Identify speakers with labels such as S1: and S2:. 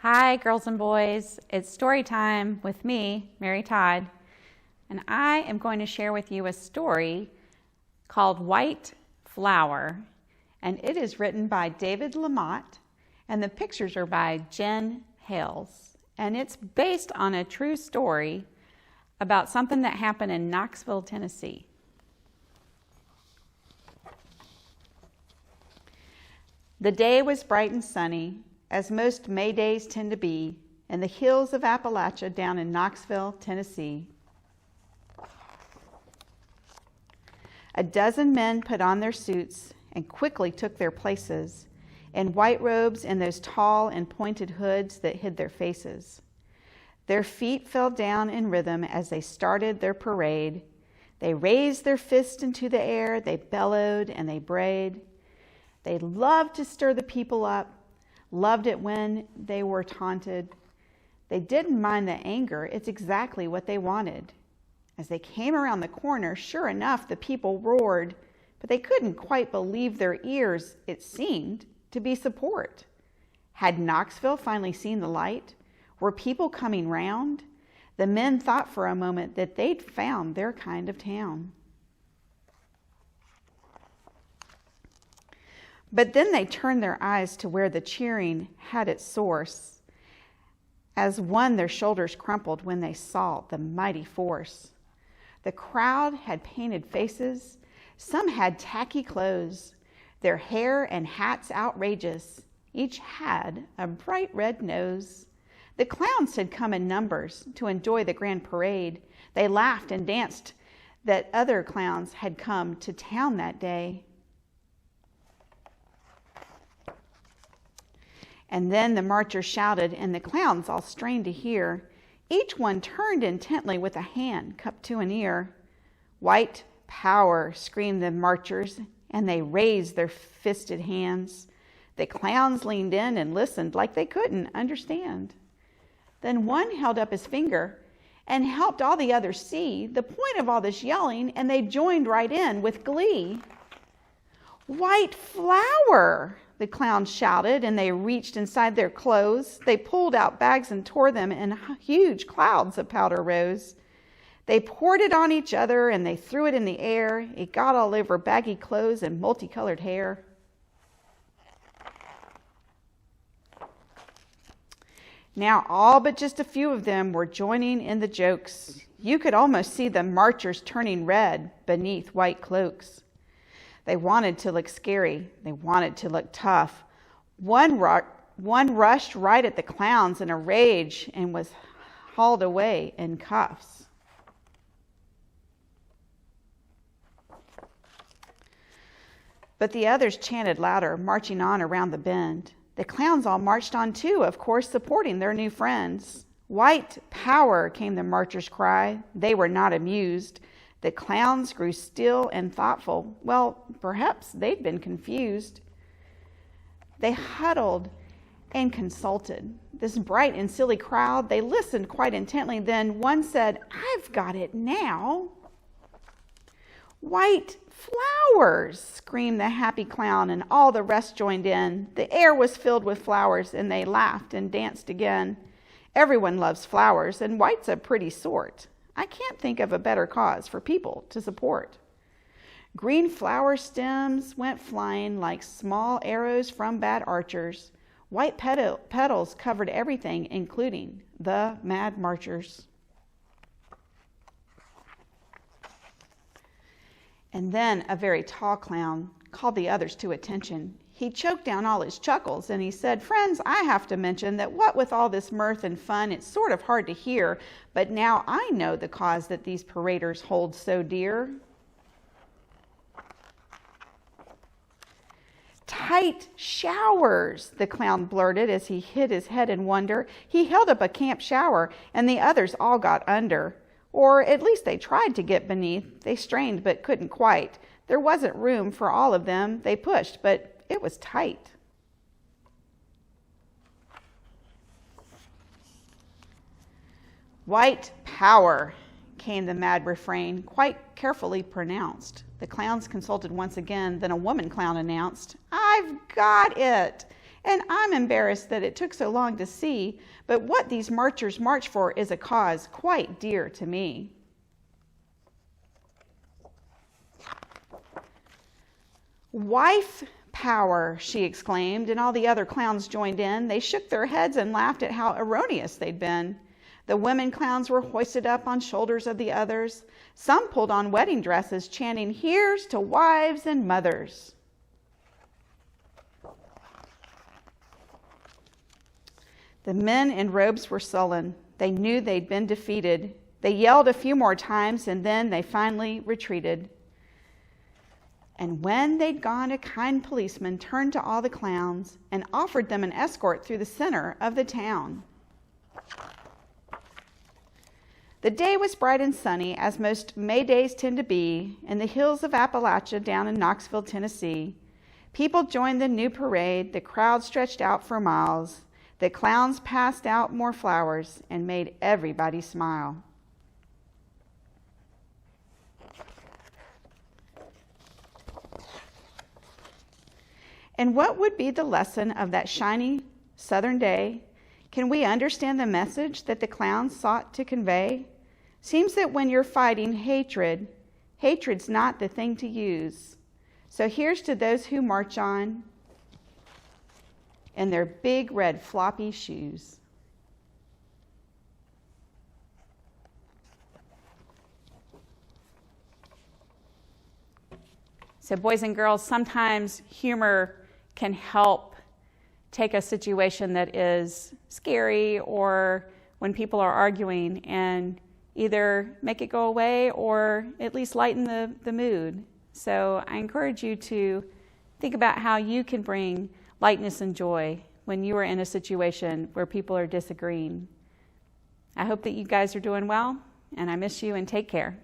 S1: Hi, girls and boys. It's story time with me, Mary Todd, and I am going to share with you a story called White Flower, and it is written by David Lamotte, and the pictures are by Jen Hales, and it's based on a true story about something that happened in Knoxville, Tennessee. The day was bright and sunny, as most May days tend to be, in the hills of Appalachia down in Knoxville, Tennessee. A dozen men put on their suits and quickly took their places, in white robes and those tall and pointed hoods that hid their faces. Their feet fell down in rhythm as they started their parade. They raised their fists into the air, they bellowed and they brayed. They loved to stir the people up, loved it when they were taunted. They didn't mind the anger. It's exactly what they wanted. As they came around the corner, sure enough, the people roared, but they couldn't quite believe their ears, it seemed, to be support. Had Knoxville finally seen the light? Were people coming round? The men thought for a moment that they'd found their kind of town. But then they turned their eyes to where the cheering had its source. As one, their shoulders crumpled when they saw the mighty force. The crowd had painted faces. Some had tacky clothes, their hair and hats outrageous. Each had a bright red nose. The clowns had come in numbers to enjoy the grand parade. They laughed and danced that other clowns had come to town that day. And then the marchers shouted, and the clowns all strained to hear. Each one turned intently with a hand cupped to an ear. White power, screamed the marchers, and they raised their fisted hands. The clowns leaned in and listened like they couldn't understand. Then one held up his finger and helped all the others see the point of all this yelling, and they joined right in with glee. White flower, the clowns shouted, and they reached inside their clothes. They pulled out bags and tore them, and huge clouds of powder rose. They poured it on each other, and they threw it in the air. It got all over baggy clothes and multicolored hair. Now all but just a few of them were joining in the jokes. You could almost see the marchers turning red beneath white cloaks. They wanted to look scary. They wanted to look tough. One rushed right at the clowns in a rage and was hauled away in cuffs. But the others chanted louder, marching on around the bend. The clowns all marched on too, of course, supporting their new friends. White power, came the marchers' cry. They were not amused. The clowns grew still and thoughtful. Well, perhaps they'd been confused. They huddled and consulted. This bright and silly crowd, they listened quite intently. Then one said, "I've got it now." "White flowers," screamed the happy clown, and all the rest joined in. The air was filled with flowers, and they laughed and danced again. Everyone loves flowers, and white's a pretty sort. I can't think of a better cause for people to support. Green flower stems went flying like small arrows from bad archers. White petals covered everything, including the mad marchers. And then a very tall clown called the others to attention. He choked down all his chuckles and he said, "Friends, I have to mention that what with all this mirth and fun, it's sort of hard to hear, but now I know the cause that these paraders hold so dear." "Tight showers," the clown blurted as he hid his head in wonder. He held up a camp shower and the others all got under. Or at least they tried to get beneath. They strained but couldn't quite. There wasn't room for all of them. They pushed, but it was tight. "White power," came the mad refrain, quite carefully pronounced. The clowns consulted once again. Then a woman clown announced, "I've got it." And I'm embarrassed that it took so long to see, but what these marchers march for is a cause quite dear to me. Wife power, she exclaimed, and all the other clowns joined in. They shook their heads and laughed at how erroneous they'd been. The women clowns were hoisted up on shoulders of the others. Some pulled on wedding dresses, chanting, "Here's to wives and mothers." The men in robes were sullen. They knew they'd been defeated. They yelled a few more times, and then they finally retreated. And when they'd gone, a kind policeman turned to all the clowns and offered them an escort through the center of the town. The day was bright and sunny, as most May days tend to be, in the hills of Appalachia down in Knoxville, Tennessee. People joined the new parade. The crowd stretched out for miles. The clowns passed out more flowers and made everybody smile. And what would be the lesson of that shiny southern day? Can we understand the message that the clowns sought to convey? Seems that when you're fighting hatred, hatred's not the thing to use. So here's to those who march on in their big red floppy shoes. So boys and girls, sometimes humor can help take a situation that is scary or when people are arguing and either make it go away or at least lighten the mood. So I encourage you to think about how you can bring lightness and joy when you are in a situation where people are disagreeing. I hope that you guys are doing well, and I miss you, and take care.